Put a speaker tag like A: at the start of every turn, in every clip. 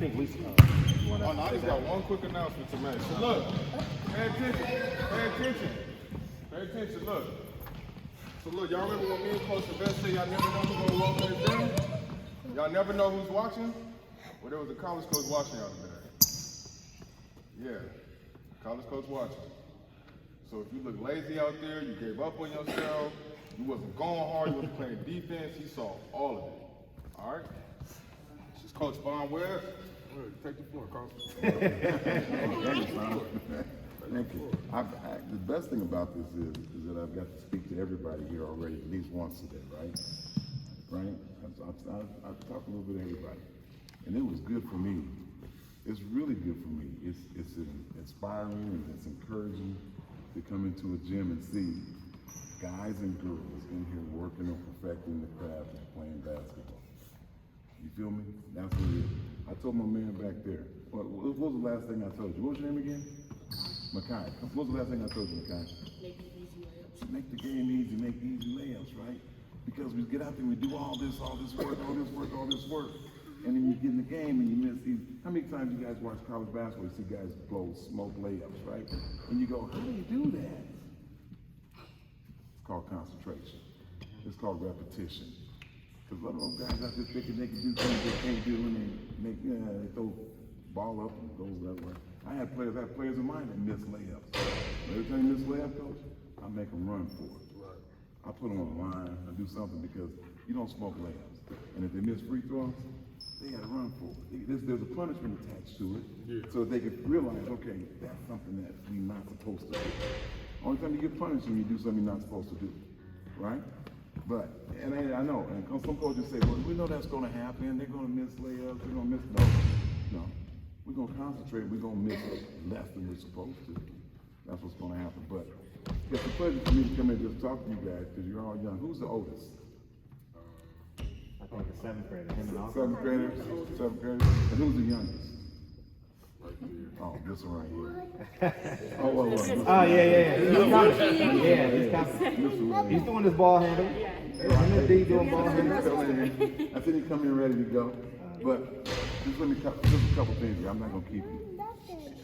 A: think we.
B: Oh, no, I just got one quick announcement to make. So look, pay attention, look. So look, y'all remember when me and Coach Sylvester said y'all never know who's gonna walk in the gym? Y'all never know who's watching? Well, there was a college coach watching y'all today. Yeah, college coach watching. So if you look lazy out there, you gave up on yourself, you wasn't going hard, you wasn't playing defense, he saw all of it. All right? This is Coach Von Webb. Take the floor, Coach.
C: Thank you. The best thing about this is that I've got to speak to everybody here already at least once today, right? Right? I've talked a little bit to everybody. And it was good for me. It's really good for me. It's inspiring and it's encouraging to come into a gym and see guys and girls in here working on perfecting the craft of playing basketball. You feel me? That's what it is. I told my man back there, what was the last thing I told you? What was your name again? Makai. What was the last thing I told you, Makai? Make the easy layups. Make the game easy, make easy layups, right? Because we get out there and we do all this work, and then you get in the game and you miss these. How many times you guys watch college basketball, you see guys blow smoke layups, right? And you go, how do you do that? It's called concentration. It's called repetition. Because a lot of those guys out there thinking they can do things they can't do, and they throw ball up and goes that way. I had players of mine that miss layups. Every time you miss layup, coach, I make them run for it. Right. I put them on the line. I do something because you don't smoke layups. And if they miss free throws, they got to run for it. There's a punishment attached to it, so that they can realize, okay, that's something that we're not supposed to do. Only time you get punished when you do something you're not supposed to do, right? But, and I know, and some coaches say, well, we know that's going to happen. They're going to miss layups. They're going to miss, no. We're going to concentrate. We're going to miss less than we're supposed to. That's what's going to happen. But it's a pleasure for me to come in and just talk to you guys because you're all young. Who's the oldest?
A: I think the seventh grader.
C: Seventh grader. And who's the youngest? Oh, this one right here.
A: Oh, yeah. He's doing his ball handle. He's doing ball handle.
C: I think he come in ready to go. But just a couple things here. I'm not going to keep you.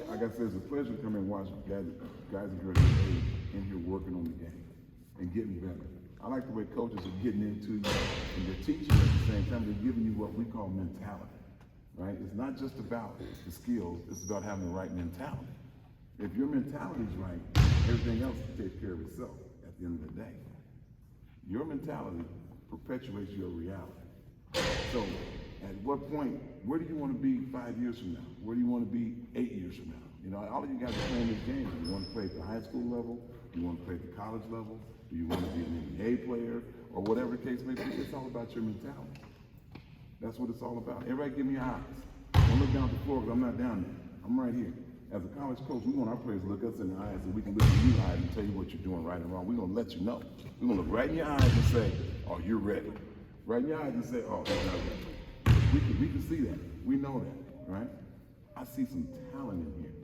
C: Like I said, it's a pleasure to come in and watch guys and girls in here working on the game and getting better. I like the way coaches are getting into you and they're teaching at the same time. They're giving you what we call mentality. Right? It's not just about the skills, it's about having the right mentality. If your mentality is right, everything else takes care of itself at the end of the day. Your mentality perpetuates your reality. So, at what point, where do you want to be 5 years from now? Where do you want to be 8 years from now? You know, all of you guys are playing this game. Do you want to play at the high school level? Do you want to play at the college level? Do you want to be an NBA player? Or whatever the case may be, it's all about your mentality. That's what it's all about. Everybody give me your eyes. Don't look down at the floor because I'm not down there. I'm right here. As a college coach, we want our players to look us in the eyes so we can look in your eyes and tell you what you're doing right and wrong. We're going to let you know. We're going to look right in your eyes and say, oh, you're ready. Right in your eyes and say, oh, you're not ready. We can see that. We know that, right? I see some talent in here.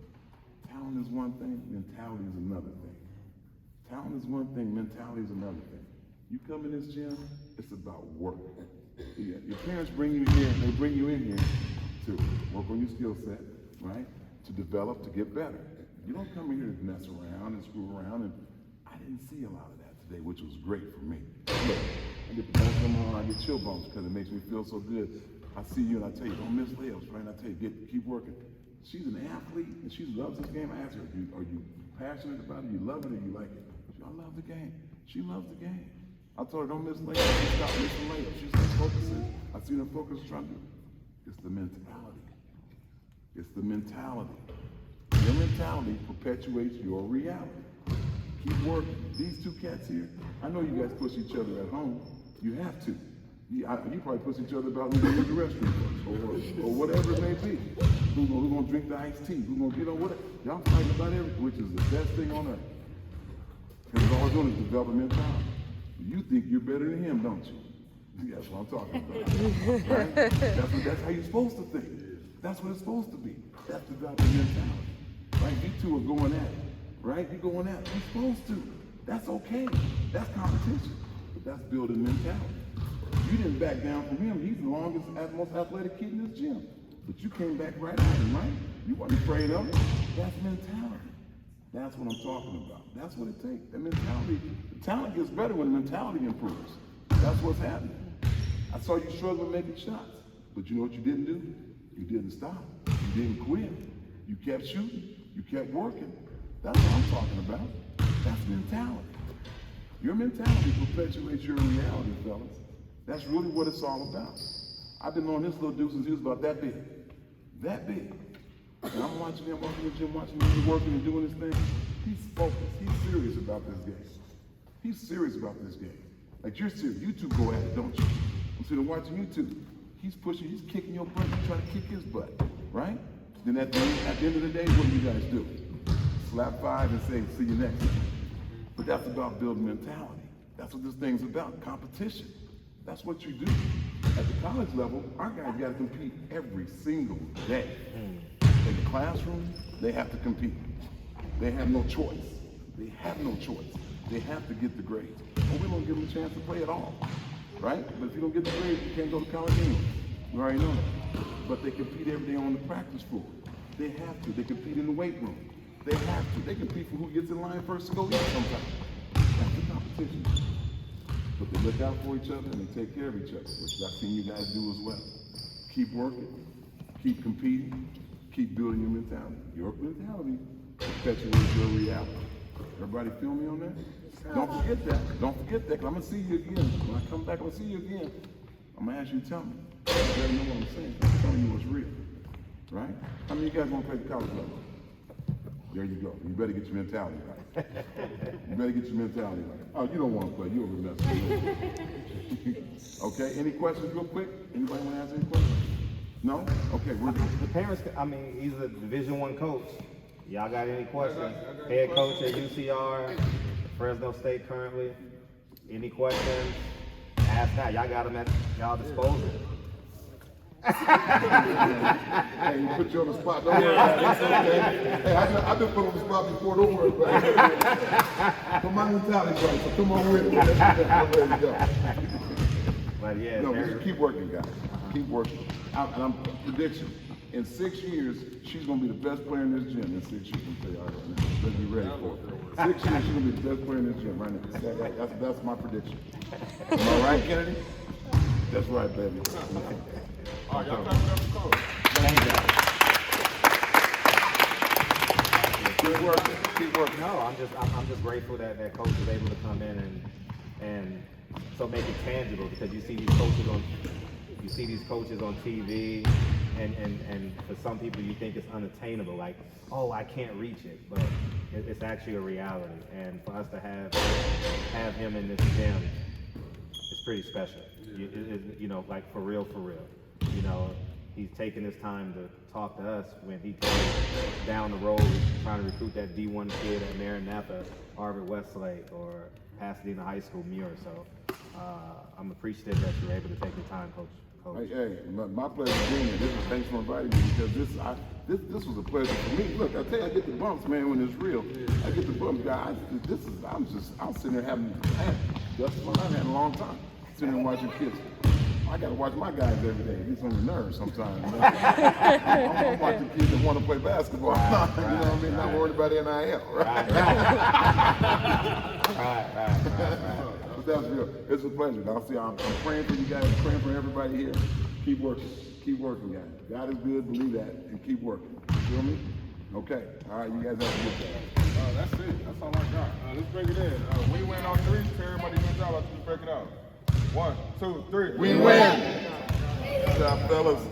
C: Talent is one thing, mentality is another thing. Talent is one thing, mentality is another thing. You come in this gym, it's about work. Your parents bring you here, they bring you in here to work on your skill set, right? To develop, to get better. You don't come in here to mess around and screw around, and I didn't see a lot of that today, which was great for me. Look, I get the bumps on my arm, I get chill bumps because it makes me feel so good. I see you and I tell you, don't miss layups, right? And I tell you, keep working. She's an athlete and she loves this game. I asked her, are you passionate about it? You love it or you like it? She said, I love the game. She loves the game. I told her, don't miss layups. She stopped missing layups. She started focusing. I seen her focus trying to. It's the mentality. It's the mentality. Your mentality perpetuates your reality. Keep working. These two cats here, I know you guys push each other at home. You have to. You probably push each other about who's going to the restroom first, or whatever it may be. Who's going to drink the iced tea? Who's going to get on whatever? Y'all fighting about everything, which is the best thing on earth. Because all we're doing is developing mentality. You think you're better than him, don't you? That's what I'm talking about. Right? That's how you're supposed to think. That's what it's supposed to be. That's developing mentality. Right? You two are going at it. Right? You're going at it. You're supposed to. That's okay. That's competition. But that's building mentality. You didn't back down from him. He's the longest, most athletic kid in this gym. But you came back right at him, right? You wasn't afraid of it. That's mentality. That's what I'm talking about. That's what it takes. That mentality, the talent gets better when the mentality improves. That's what's happening. I saw you struggling making shots, but you know what you didn't do? You didn't stop. You didn't quit. You kept shooting. You kept working. That's what I'm talking about. That's mentality. Your mentality perpetuates your reality, fellas. That's really what it's all about. I've been on this little dude since he was about that big. That big. And I'm watching him, walking in the gym, watching him working and doing his thing. He's focused. He's serious about this game. He's serious about this game. Like you're serious. You two go at it, don't you? I'm sitting watching you two. He's pushing, he's kicking your butt, you're trying to kick his butt, right? Then at the end of the day, what do you guys do? Slap five and say, see you next time. But that's about building mentality. That's what this thing's about, competition. That's what you do. At the college level, our guys got to compete every single day. In the classroom, they have to compete. They have no choice. They have no choice. They have to get the grades. Or we don't give them a chance to play at all, right? But if you don't get the grades, you can't go to college anyway. You already know that. But they compete every day on the practice floor. They have to. They compete in the weight room. They have to. They compete for who gets in line first to go eat sometimes. That's the competition. But they look out for each other and they take care of each other, which I've seen you guys do as well. Keep working, keep competing, keep building your mentality. Your mentality perpetuates your reality. Everybody feel me on that? Don't forget that. Don't forget that, because I'm going to see you again. When I come back, I'm going to see you again. I'm going to ask you to tell me. You better know what I'm saying. I'm telling you what's real. Right? How many of you guys want to play the college level? There you go. You better get your mentality right. You better get your mentality right. Oh, you don't want to play. You're a mess. Okay, any questions real quick? Anybody want to ask any questions? No? Okay, we're good.
D: The parents, I mean, he's a Division I coach. Y'all got any questions? Head coach at UCR, Fresno State currently. Any questions? Ask now. Y'all got them at y'all disposal.
C: Hey, you put you on the spot. Don't worry about it. It's okay. Hey, I've been put on the spot before. Don't worry about it. Put my mentality right, so come on with it. I'm ready to go.
D: But yeah,
C: no, we just keep working, guys. Keep working. And I'm prediction. In 6 years, she's going to be the best player in this gym. In 6 years, I'm tell you all right now. Let's be ready for it. 6 years, she's going to be the best player in this gym right now. That's my prediction. Am I right, Kennedy? That's right, baby.
B: All right, y'all clap it up for coach.
D: thank you.
C: Keep working. Keep working.
D: No, I'm just grateful that coach was able to come in and so make it tangible, because you see these coaches on TV, and for some people you think it's unattainable, like, oh, I can't reach it, but it's actually a reality. And for us to have him in this gym, it's pretty special. You know, like for real. You know, he's taking his time to talk to us when he came down the road trying to recruit that D1 kid at Maranatha, Harvard Westlake, or Pasadena High School, Muir. So I'm appreciative that you were able to take your time, Coach.
C: Hey, my pleasure being here. Thanks for inviting me, because this was a pleasure for me. Look, I tell you, I get the bumps, man, when it's real. I get the bumps, guys. I'm sitting there having just fun I've had in a long time. Sitting there watching kids. I gotta watch my guys every day. It gets on your nerves sometimes. I'm watching kids that want to play basketball. You know what I mean? Not worried about NIL. Right. But that's real. It's a pleasure. I'll see. I'm praying for you guys. I'm praying for everybody here. Keep working. Keep working, guys. God is good. Believe that, and keep working. You feel me? Okay. All right. You guys have a good day.
B: That's it. That's all I got. Let's break it in. We win on three. Tell everybody good job. Let's break it out. 1, 2, 3.
C: We win. Good job, fellas.